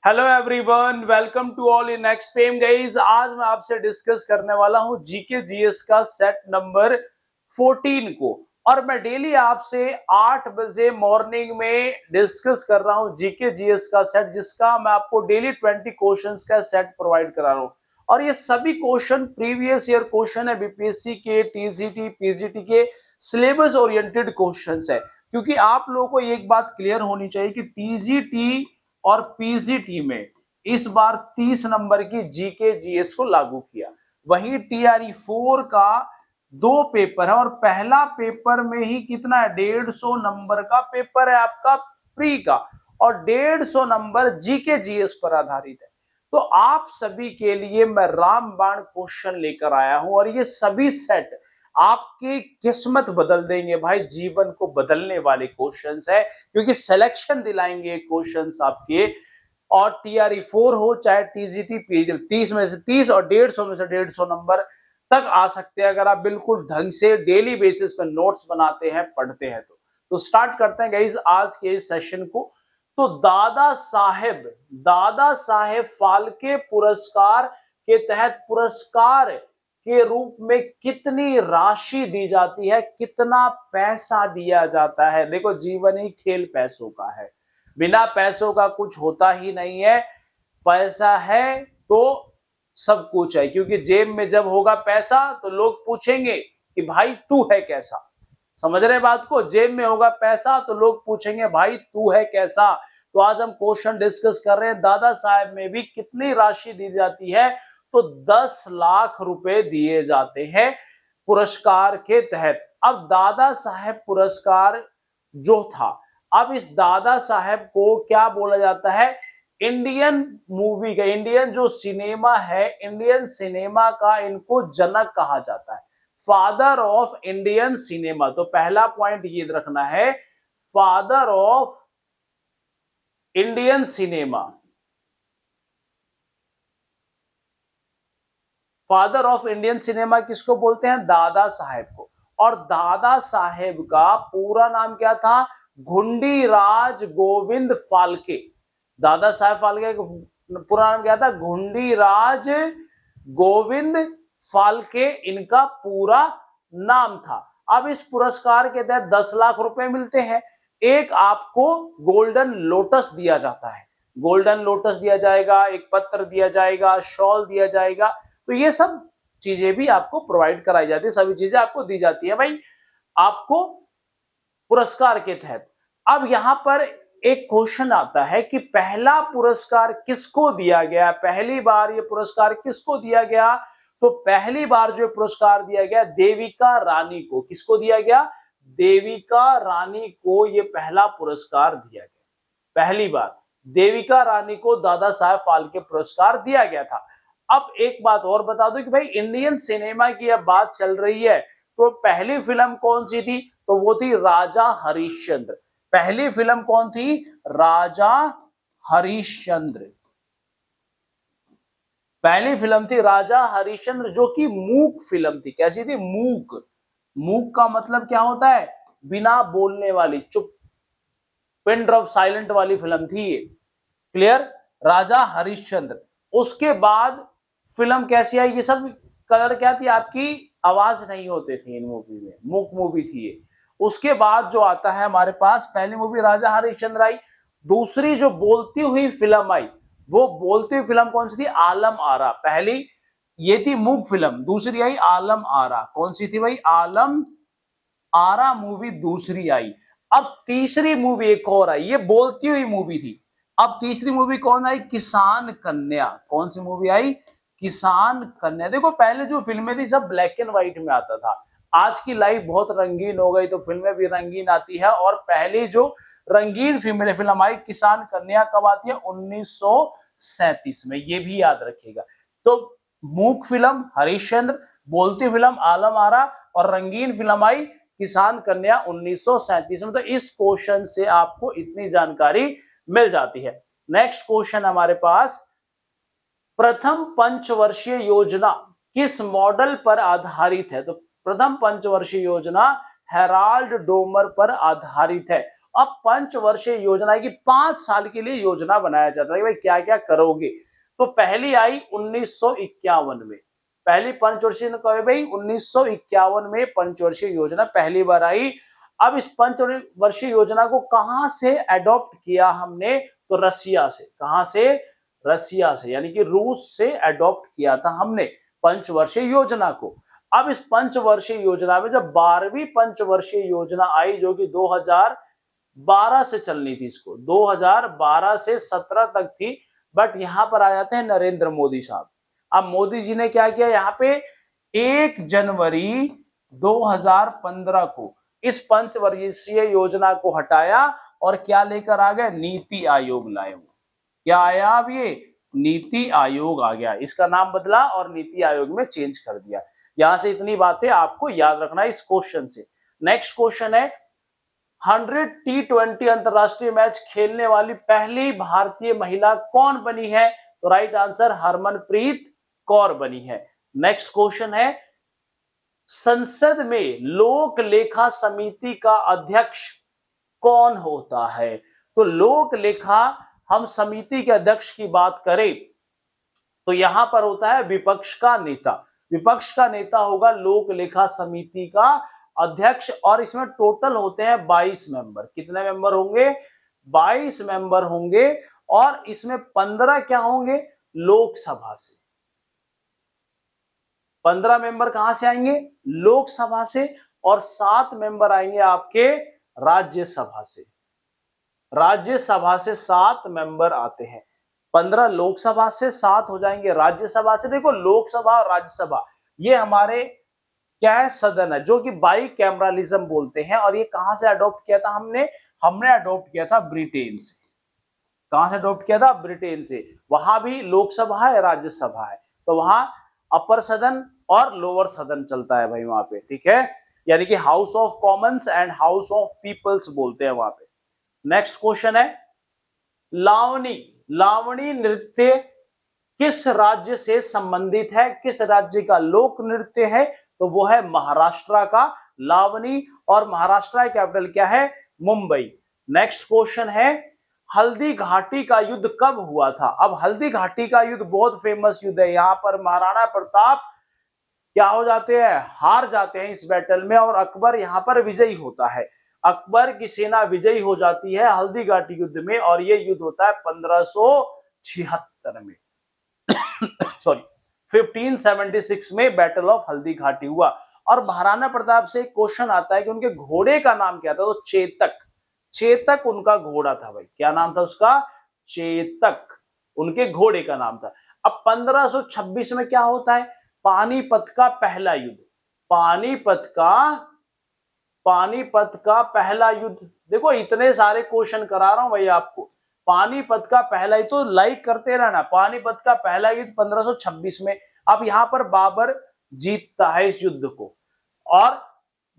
Hello everyone, welcome to all in next fame guys. आज मैं आपसे डिस्कस करने वाला हूं जीके जीएस का सेट नंबर 14 को। और मैं डेली आपसे 8 बजे मॉर्निंग में डिस्कस कर रहा हूं जीके जीएस का सेट, जिसका मैं आपको डेली 20 क्वेश्चंस का सेट प्रोवाइड करा रहा हूं। और ये सभी क्वेश्चन प्रीवियस ईयर क्वेश्चन है, बीपीएससी के, टीजीटी, पीजीटी के सिलेबस ओरिएंटेड क्वेश्चंस है। क्योंकि आप लोगों को एक बात क्लियर होनी चाहिए कि टीजीटी और पीजीटी में इस बार 30 नंबर की जीके जीएस को लागू किया। वही टीआरई 4 का 2 पेपर है और पहला पेपर में ही कितना है, 150 नंबर का पेपर है आपका प्री का, और 150 नंबर जीके जीएस पर आधारित है। तो आप सभी के लिए मैं रामबाण क्वेश्चन लेकर आया हूं और ये सभी सेट आपकी किस्मत बदल देंगे भाई, जीवन को बदलने वाले क्वेश्चंस है। क्योंकि सिलेक्शन दिलाएंगे क्वेश्चंस आपके, और टीआरई 4 हो चाहे टीजीटी पीजीटी, 30 में से 30 और 150 में से 150 नंबर तक आ सकते हैं अगर आप बिल्कुल ढंग से डेली बेसिस पर नोट्स बनाते हैं, पढ़ते हैं। तो स्टार्ट करते हैं गाइस आज के इस सेशन को। तो दादा साहेब फाल्के पुरस्कार के तहत पुरस्कार के रूप में कितनी राशि दी जाती है, कितना पैसा दिया जाता है। देखो, जीवन ही खेल पैसों का है, बिना पैसों का कुछ होता ही नहीं है। पैसा है तो सब कुछ है, क्योंकि जेब में जब होगा पैसा तो लोग पूछेंगे कि भाई तू है कैसा। समझ रहे बात को? जेब में होगा पैसा तो लोग पूछेंगे भाई तू है कैसा। तो आज हम क्वेश्चन डिस्कस कर रहे हैं, दादा साहेब में भी कितनी राशि दी जाती है। तो 10 लाख रुपए दिए जाते हैं पुरस्कार के तहत। अब दादा साहेब पुरस्कार जो था, अब इस दादा साहेब को क्या बोला जाता है, इंडियन मूवी का, इंडियन जो सिनेमा है, इंडियन सिनेमा का इनको जनक कहा जाता है, फादर ऑफ इंडियन सिनेमा। तो पहला पॉइंट ये रखना है, father of Indian cinema. Father of Indian cinema किसको बोलते हैं? दादा साहेब को। और दादा साहेब का पूरा नाम क्या था? घुंडीराज गोविंद फाल्के। दादा साहेब फाल्के का पूरा नाम क्या था? घुंडीराज गोविंद फाल्के इनका पूरा नाम था। अब इस पुरस्कार के तहत 10 लाख रुपए मिलते हैं। एक आपको गोल्डन लोटस दिया जाता है, गोल्डन लोटस दिया जाएगा, एक पत्र दिया जाएगा, शॉल दिया जाएगा। तो ये सब चीजें भी आपको प्रोवाइड कराई जाती है, सभी चीजें आपको दी जाती है भाई आपको पुरस्कार के तहत। अब यहां पर एक क्वेश्चन आता है कि पहला पुरस्कार किसको दिया गया, पहली बार ये पुरस्कार किसको दिया गया। तो पहली बार जो पुरस्कार दिया गया देविका रानी को। किसको दिया गया? देविका रानी को ये पहला पुरस्कार दिया गया। पहली बार देविका रानी को दादा साहेब फाल्के पुरस्कार दिया गया था। अब एक बात और बता दूं कि भाई इंडियन सिनेमा की अब बात चल रही है, तो पहली फिल्म कौन सी थी? तो वो थी राजा हरिश्चंद्र। पहली फिल्म कौन थी? राजा हरिश्चंद्र। पहली फिल्म थी राजा हरिश्चंद्र, जो कि मूक फिल्म थी। कैसी थी? मूक। मूक का मतलब क्या होता है? बिना बोलने वाली, चुप, पिन ड्रॉप साइलेंट वाली फिल्म थी ये। क्लियर? राजा हरिश्चंद्र। उसके बाद फिल्म कैसी आई? ये सब कलर क्या थी आपकी? आवाज नहीं होते थे इन मूवी में, मूक मूवी थी ये। उसके बाद जो आता है हमारे पास, पहली मूवी राजा हरिश्चंद्र आई। दूसरी जो बोलती हुई फिल्म आई, वो बोलती हुई फिल्म कौन सी थी? आलम आरा। पहली ये थी मूक फिल्म, दूसरी आई आलम आरा। कौन सी थी भाई? आलम आरा मूवी दूसरी आई। अब तीसरी मूवी एक और आई, ये बोलती हुई मूवी थी। अब तीसरी मूवी कौन आई? किसान कन्या। कौन सी मूवी आई? किसान कन्या। देखो, पहले जो फिल्में थी सब ब्लैक एंड व्हाइट में आता था। आज की लाइफ बहुत रंगीन हो गई, तो फिल्में भी रंगीन आती है। और पहली जो रंगीन फिल्म आई किसान कन्या कब आती है? 1937 में। ये भी याद रखिएगा। तो मूक फिल्म हरिश्चंद्र, बोलती फिल्म आलम आरा, और रंगीन फिल्म आई किसान कन्या 1937 में। तो इस क्वेश्चन से आपको इतनी जानकारी मिल जाती है। नेक्स्ट क्वेश्चन हमारे पास, प्रथम पंचवर्षीय योजना किस मॉडल पर आधारित है? तो प्रथम पंचवर्षीय योजना हेराल्ड डोमर पर आधारित है। अब पंचवर्षीय योजना की 5 साल के लिए योजना बनाया जाता है कि भाई क्या क्या करोगे। तो पहली आई 1951 में, पहली पंचवर्षीय भाई 1951 में पंचवर्षीय योजना पहली बार आई। अब इस पंचवर्षीय योजना को कहां से अडॉप्ट किया हमने, तो रसिया से। कहां से? रसिया से, यानी कि रूस से अडॉप्ट किया था हमने पंचवर्षीय योजना को। अब इस पंचवर्षीय योजना में जब 12वीं पंचवर्षीय योजना आई, जो कि 2012 से चलनी थी, इसको 2012 से 17 तक थी, बट यहां पर आ जाते हैं नरेंद्र मोदी साहब। अब मोदी जी ने क्या किया, यहाँ पे 1 जनवरी 2015 को इस पंचवर्षीय योजना को हटाया और क्या लेकर आ गए, नीति आयोग लाए। क्या आया, अब ये नीति आयोग आ गया, इसका नाम बदला और नीति आयोग में चेंज कर दिया। यहां से इतनी बातें आपको याद रखना इस क्वेश्चन से। नेक्स्ट क्वेश्चन है, 100 T20 अंतरराष्ट्रीय मैच खेलने वाली पहली भारतीय महिला कौन बनी है, तो राइट आंसर हरमनप्रीत कौर बनी है। नेक्स्ट क्वेश्चन है, संसद में लोक लेखा समिति का अध्यक्ष कौन होता है, तो लोक लेखा हम समिति के अध्यक्ष की बात करें तो यहां पर होता है विपक्ष का नेता। विपक्ष का नेता होगा लोक लेखा समिति का अध्यक्ष, और इसमें टोटल होते हैं 22 मेंबर। कितने मेंबर होंगे, 22 मेंबर होंगे, और इसमें 15 क्या होंगे, लोकसभा से। 15 मेंबर कहां से आएंगे, लोकसभा से, और 7 मेंबर आएंगे आपके राज्यसभा से। राज्यसभा से 7 मेंबर आते हैं, 15 लोकसभा से, 7 हो जाएंगे राज्यसभा से। देखो लोकसभा और राज्यसभा ये हमारे क्या है, सदन है, जो कि बाई कैमरालिज्म बोलते हैं। और ये कहां से अडॉप्ट किया था हमने अडॉप्ट किया था ब्रिटेन से। कहां से अडॉप्ट किया था, ब्रिटेन से। वहां भी लोकसभा है, राज्यसभा है, तो वहां अपर सदन और लोअर सदन चलता है भाई वहां पे, ठीक है, यानी कि House of Commons and House of Peoples बोलते हैं वहां पे। नेक्स्ट क्वेश्चन है, लावणी नृत्य किस राज्य से संबंधित है, किस राज्य का लोक नृत्य है, तो वो है महाराष्ट्र का लावणी, और महाराष्ट्र का कैपिटल क्या है, मुंबई। नेक्स्ट क्वेश्चन है, हल्दी घाटी का युद्ध कब हुआ था। अब हल्दी घाटी का युद्ध बहुत फेमस युद्ध है, यहां पर महाराणा प्रताप क्या हो जाते हैं, हार जाते हैं इस बैटल में, और अकबर यहां पर विजयी होता है। अकबर की सेना विजयी हो जाती है हल्दी घाटी युद्ध में, और ये युद्ध होता है 1576 में सॉरी 1576 में बैटल ऑफ हल्दी घाटी हुआ। और महाराणा प्रताप से एक क्वेश्चन आता है कि उनके घोड़े का नाम क्या था, तो चेतक। चेतक उनका घोड़ा था भाई, क्या नाम था उसका, चेतक उनके घोड़े का नाम था। अब 1526 में क्या होता है, पानीपत का पहला युद्ध। पानीपत का पहला युद्ध, देखो इतने सारे क्वेश्चन करा रहा हूं भाई आपको। पानीपत का पहला युद्ध, तो लाइक करते रहना। पानीपत का पहला युद्ध 1526 में। अब यहां पर बाबर जीतता है इस युद्ध को, और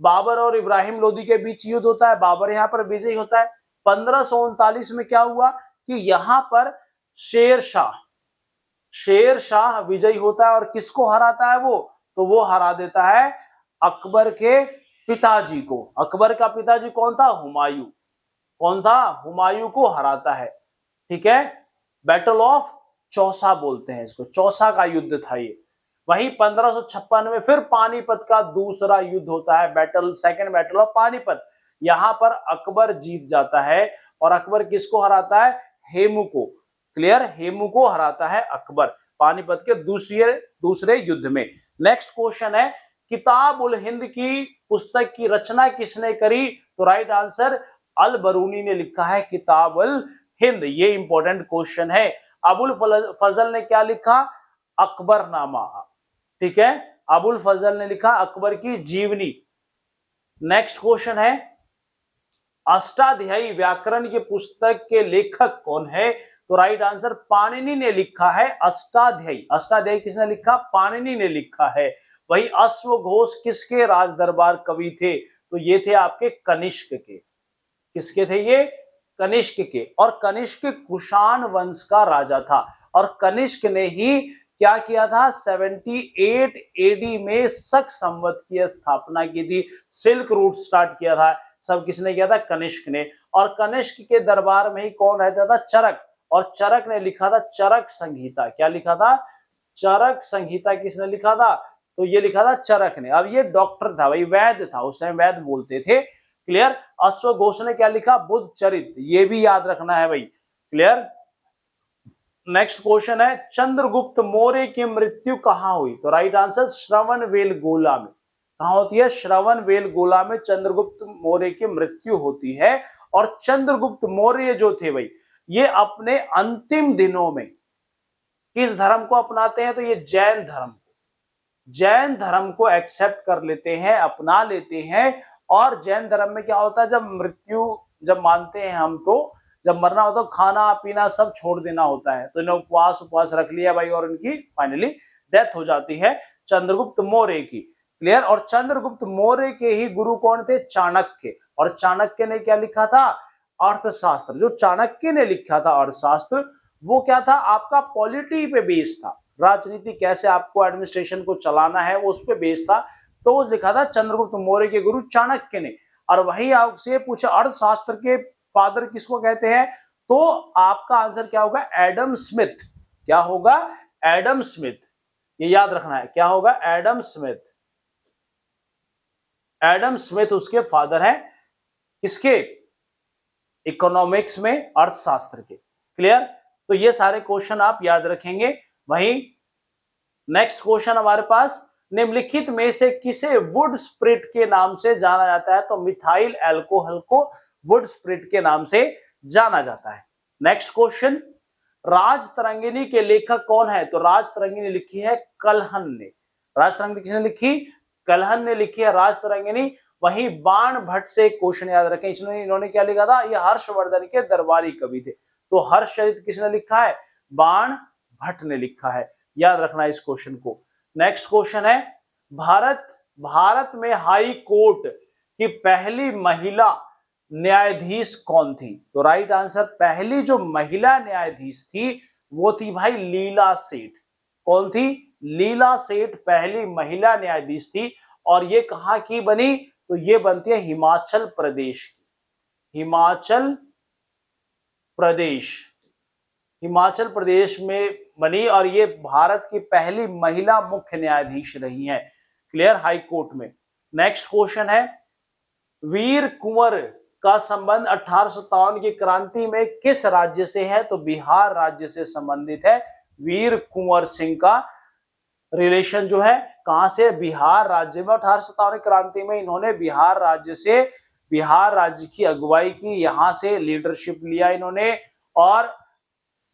बाबर और इब्राहिम लोदी के बीच युद्ध होता है, बाबर यहां पर विजयी होता है। 1539 में क्या हुआ कि यहां पर शेर शाह विजयी होता है, और किसको हराता है वो, तो वो हरा देता है अकबर के पिताजी को। अकबर का पिताजी कौन था, हुमायूं। कौन था, हुमायूं को हराता है, ठीक है। बैटल ऑफ चौसा बोलते हैं इसको, चौसा का युद्ध था ये। वहीं 1556 में फिर पानीपत का दूसरा युद्ध होता है, सेकंड बैटल ऑफ पानीपत। यहां पर अकबर जीत जाता है, और अकबर किसको हराता है, हेमू को। क्लियर, हेमू को हराता है अकबर पानीपत के दूसरे युद्ध में। नेक्स्ट क्वेश्चन है, किताब उल हिंद की पुस्तक की रचना किसने करी, तो राइट आंसर अल बरूनी ने लिखा है किताब उल हिंद। ये इंपॉर्टेंट क्वेश्चन है। अबुल फजल ने क्या लिखा, अकबरनामा, ठीक है, अबुल फजल ने लिखा अकबर की जीवनी। नेक्स्ट क्वेश्चन है, अष्टाध्यायी व्याकरण की पुस्तक के लेखक कौन है, तो राइट आंसर पाणिनि ने लिखा है अष्टाध्यायी। अष्टाध्यायी किसने लिखा, पाणिनि ने लिखा है। वही अश्वघोष किसके राज दरबार कवि थे, तो ये थे आपके कनिष्क के। किसके थे ये, कनिष्क के। और कनिष्क कुषाण वंश का राजा था, और कनिष्क ने ही क्या किया था, 78 AD में शक संवत की स्थापना की थी, सिल्क रूट स्टार्ट किया था। सब किसने किया था? कनिष्क ने। और कनिष्क के दरबार में ही कौन रहता था? चरक। और चरक ने लिखा था चरक संहिता। क्या लिखा था? चरक संहिता। किसने लिखा था? तो ये लिखा था चरक ने। अब ये डॉक्टर था भाई, वैद्य था, उस टाइम वैद्य बोलते थे। क्लियर। अश्वघोष ने क्या लिखा? बुद्ध चरित। ये भी याद रखना है भाई। क्लियर। नेक्स्ट क्वेश्चन है, चंद्रगुप्त मौर्य की मृत्यु कहां हुई? तो राइट आंसर श्रवणबेलगोला में। कहां होती है? श्रवणबेलगोला में चंद्रगुप्त मौर्य की मृत्यु होती है। और चंद्रगुप्त मौर्य जो थे भाई, ये अपने अंतिम दिनों में किस धर्म को अपनाते हैं? तो ये जैन धर्म को एक्सेप्ट कर लेते हैं, अपना लेते हैं। और जैन धर्म में क्या होता है, जब मृत्यु जब मानते हैं हम, तो जब मरना होता है तो खाना पीना सब छोड़ देना होता है। तो इन्होंने उपवास रख लिया भाई, और इनकी फाइनली डेथ हो जाती है चंद्रगुप्त मौर्य की। क्लियर। और चंद्रगुप्त मौर्य के ही गुरु कौन थे? चाणक्य। और चाणक्य ने क्या लिखा था? अर्थशास्त्र। जो चाणक्य ने लिखा था अर्थशास्त्र, वो क्या था? आपका पॉलिटी पे बेस था, राजनीति कैसे आपको एडमिनिस्ट्रेशन को चलाना है वो उस पे बेस था। तो वो लिखा था चंद्रगुप्त मौर्य के गुरु चाणक्य ने। और वही आपसे पूछा अर्थशास्त्र के फादर किसको कहते हैं? तो आपका आंसर क्या होगा? Adam Smith. क्या होगा? Adam Smith. ये याद रखना है। क्या होगा? Adam Smith. एडम स्मिथ उसके फादर है। किसके? इकोनॉमिक्स में, अर्थशास्त्र के। क्लियर। तो ये सारे क्वेश्चन आप याद रखेंगे। वहीं नेक्स्ट क्वेश्चन हमारे पास, निम्नलिखित में से किसे वुड स्प्रिट के नाम से जाना जाता है? तो मिथाइल अल्कोहल को वुड स्प्रिट के नाम से जाना जाता है। नेक्स्ट क्वेश्चन, राजतरंगिणी के लेखक कौन है? तो राजतरंगिणी लिखी है कलहन ने। राजतरंगिणी किसने लिखी? कलहन ने लिखी है राजतरंगिणी। वहीं बाण भट्ट से क्वेश्चन याद रखें, इन्होंने क्या लिखा था? ये हर्षवर्धन के दरबारी कवि थे। तो हर्षचरित किसने लिखा है? बाण भट्ट ने लिखा है। याद रखना इस क्वेश्चन को। नेक्स्ट क्वेश्चन है, भारत में हाई कोर्ट की पहली महिला न्यायाधीश कौन थी? तो राइट आंसर, पहली जो महिला न्यायाधीश थी वो थी भाई लीला सेठ। कौन थी? लीला सेठ पहली महिला न्यायाधीश थी। और ये कहां की बनी? तो ये बनती है हिमाचल प्रदेश की। हिमाचल प्रदेश में बनी, और ये भारत की पहली महिला मुख्य न्यायाधीश रही हैं। क्लियर। हाई कोर्ट में। नेक्स्ट क्वेश्चन है, वीर कुंवर का संबंध 1857 की क्रांति में किस राज्य से है? तो बिहार राज्य से संबंधित है। वीर कुंवर सिंह का रिलेशन जो है कहां से? बिहार राज्य में। 1857 क्रांति में इन्होंने बिहार राज्य की अगुवाई की, यहां से लीडरशिप लिया इन्होंने। और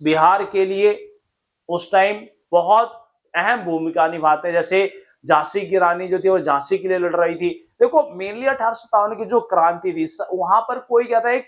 बिहार के लिए उस टाइम बहुत अहम भूमिका निभाते, जैसे झांसी की रानी जो थी वो झांसी के लिए लड़ रही थी। देखो मेनली 1857 की जो क्रांति थी, वहां पर कोई क्या था, एक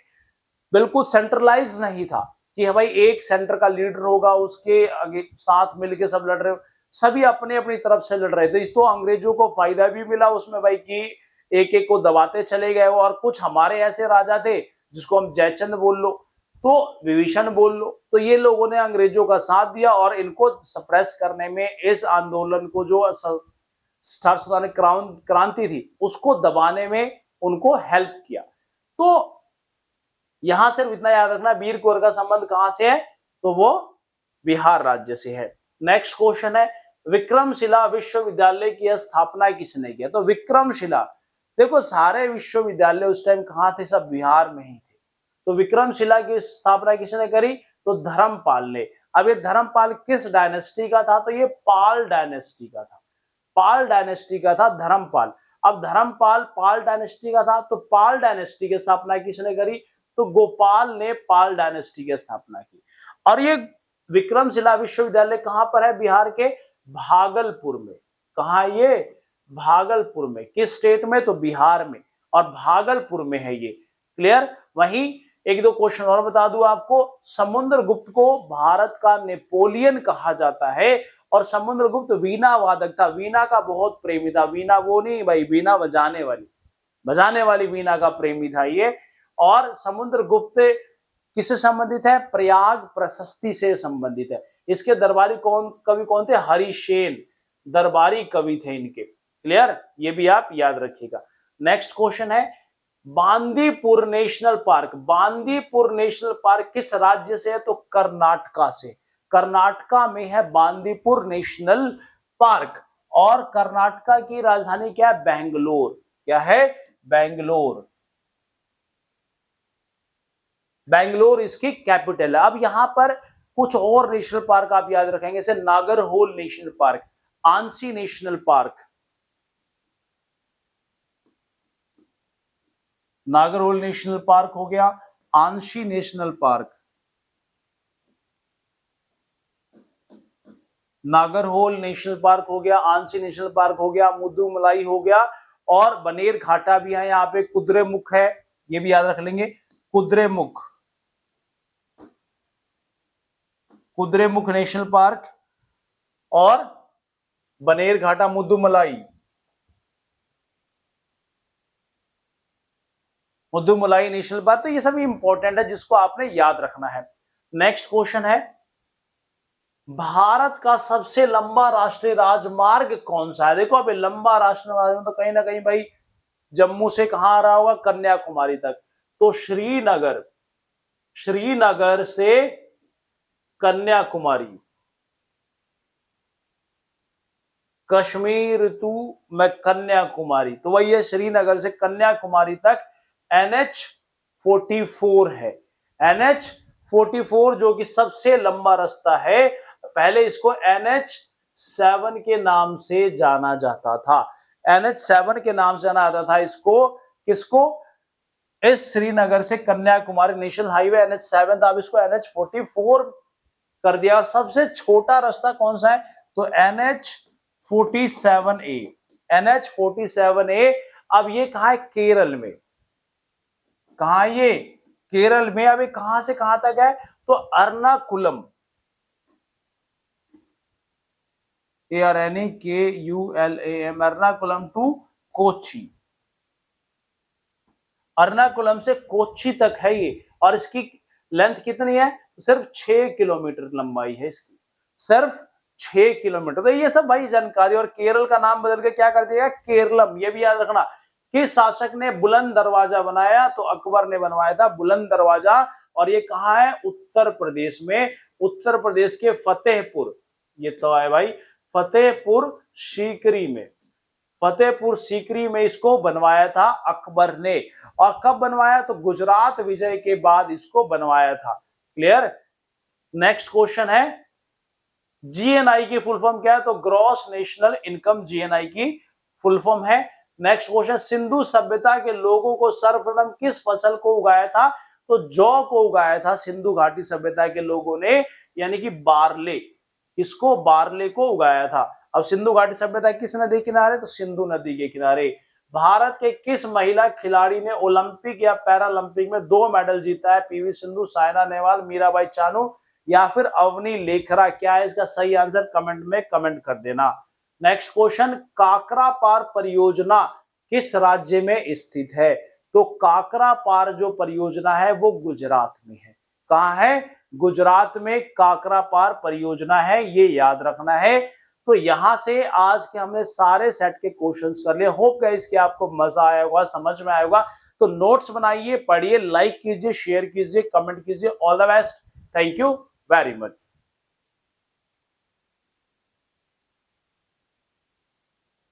बिल्कुल सेंट्रलाइज नहीं था कि भाई एक सेंटर का लीडर होगा, उसके साथ मिलके सब लड़ रहे हो। सभी अपने अपनी तरफ से लड़ रहे थे। तो अंग्रेजों को फायदा भी मिला उसमें भाई, कि एक एक को दबाते चले गए। और कुछ हमारे ऐसे राजा थे जिसको हम जयचंद बोल लो, तो विभीषण बोल लो, तो ये लोगों ने अंग्रेजों का साथ दिया और इनको सप्रेस करने में, इस आंदोलन को जो 1857 क्रांति थी उसको दबाने में उनको हेल्प किया। तो यहां सिर्फ इतना याद रखना, वीर कुंवर का संबंध कहां से है? तो वो बिहार राज्य से है। नेक्स्ट क्वेश्चन है, विक्रमशिला विश्वविद्यालय की स्थापना किसने किया? तो विक्रमशिला, देखो सारे विश्वविद्यालय उस टाइम कहां थे? सब बिहार में ही थे। तो विक्रमशिला की स्थापना किसने करी? तो धर्मपाल ने। अब ये धर्मपाल किस डायनेस्टी का था? तो ये पाल डायनेस्टी का था। पाल डायनेस्टी का था धर्मपाल। अब धर्मपाल पाल डायनेस्टी का था, तो पाल डायनेस्टी की स्थापना किसने करी? तो गोपाल ने पाल डायनेस्टी की स्थापना की। और ये विक्रमशिला विश्वविद्यालय कहां पर है? बिहार के भागलपुर में। कहां ये? भागलपुर में। किस स्टेट में? तो बिहार में, और भागलपुर में है ये। क्लियर। वहीं एक दो क्वेश्चन और बता दूं आपको, समुद्रगुप्त को भारत का नेपोलियन कहा जाता है। और समुद्रगुप्त वीणा वादक था, वीणा का बहुत प्रेमी था। वीणा वो नहीं भाई, वीणा बजाने वाली वीणा का प्रेमी था ये। और समुद्रगुप्त किससे संबंधित है? प्रयाग प्रशस्ति से संबंधित है। इसके दरबारी कवि कौन थे? हरिसेन दरबारी कवि थे इनके। क्लियर। ये भी आप याद रखिएगा। नेक्स्ट क्वेश्चन है, Bandipur national park, Bandipur national park किस राज्य से है? तो कर्नाटका से। कर्नाटका में है बांदीपुर नेशनल पार्क। और कर्नाटका की राजधानी क्या है? बेंगलोर। क्या है? बेंगलोर। बेंगलोर इसकी कैपिटल है। अब यहां पर कुछ और नेशनल पार्क आप याद रखेंगे, जैसे Nagarhole national park, ANSI national park, Nagarhole national park हो गया, आंशी national park, Nagarhole national park हो गया, आंसी नेशनल पार्क हो गया, मुद्दुमलाई हो गया, और बनेर घाटा भी है यहाँ पे, कुद्रेमुख है, ये भी याद रख लेंगे, कुद्रेमुख, कुद्रेमुख नेशनल पार्क और बनेर घाटा, मुद्दुमलाई, मुद्दुमलाई नेशनल पार्क। तो ये सभी इंपॉर्टेंट है जिसको आपने याद रखना है। नेक्स्ट क्वेश्चन है, भारत का सबसे लंबा राष्ट्रीय राजमार्ग कौन सा है? देखो अभी लंबा राष्ट्रीय राजमार्ग तो कहीं ना कहीं भाई जम्मू से कहां आ रहा होगा? कन्याकुमारी तक। तो श्रीनगर, श्रीनगर से कन्याकुमारी, कश्मीर टू मैं कन्याकुमारी, तो वही है श्रीनगर से कन्याकुमारी तक NH-44 है। NH-44 जो कि सबसे लंबा रास्ता है। पहले इसको NH-7 के नाम से जाना जाता था, NH-7 के नाम से जाना जाता था इसको। किसको? इस श्रीनगर से कन्याकुमारी नेशनल हाईवे NH-7 था, अब इसको NH-44 कर दिया। सबसे छोटा रास्ता कौन सा है? तो NH-47A, NH-47A। अब ये कहा है? केरल में। कहा ये? केरल में। अब ये कहां से कहां तक है? तो एर्नाकुलम, ARNAKULAM, एर्नाकुलम टू कोच्चि, एर्नाकुलम से कोच्चि तक है ये। और इसकी लेंथ कितनी है? सिर्फ 6 किलोमीटर लंबाई है इसकी, सिर्फ 6 किलोमीटर। तो ये सब भाई जानकारी। और केरल का नाम बदल के क्या कर दिया? केरलम। ये भी याद रखना। किस शासक ने बुलंद दरवाजा बनाया? तो अकबर ने बनवाया था बुलंद दरवाजा। और ये कहां है? उत्तर प्रदेश में, उत्तर प्रदेश के फतेहपुर, ये तो है भाई फतेहपुर सीकरी में, फतेहपुर सीकरी में इसको बनवाया था अकबर ने। और कब बनवाया? तो गुजरात विजय के बाद इसको बनवाया था। क्लियर? नेक्स्ट क्वेश्चन है, GNI की फुल फॉर्म क्या है? तो ग्रॉस नेशनल इनकम GNI की फुल फॉर्म है। नेक्स्ट क्वेश्चन, सिंधु सभ्यता के लोगों को सर्वप्रथम किस फसल को उगाया था? तो जौ को उगाया था सिंधु घाटी सभ्यता के लोगों ने, यानी कि बारले, इसको बारले को उगाया था। अब सिंधु घाटी सभ्यता किस नदी किनारे? तो सिंधु नदी के किनारे। भारत के किस महिला खिलाड़ी ने ओलंपिक या पैरालंपिक में 2 मेडल जीता है? PV सिंधु, साइना नेहवाल, मीराबाई चानू या फिर अवनी लेखरा। क्या है इसका सही आंसर? कमेंट में कमेंट कर देना। नेक्स्ट क्वेश्चन, काकरा पार परियोजना किस राज्य में स्थित है? तो काकरा पार जो परियोजना है वो गुजरात में है। कहां है? गुजरात में काकरा पार परियोजना है, ये याद रखना है। तो यहां से आज के हमने सारे सेट के क्वेश्चंस कर लिए। होप गाइस कि आपको मजा आया होगा, समझ में आया होगा। तो नोट्स बनाइए, पढ़िए, लाइक कीजिए, शेयर कीजिए, कमेंट कीजिए। All the best. Thank you very much.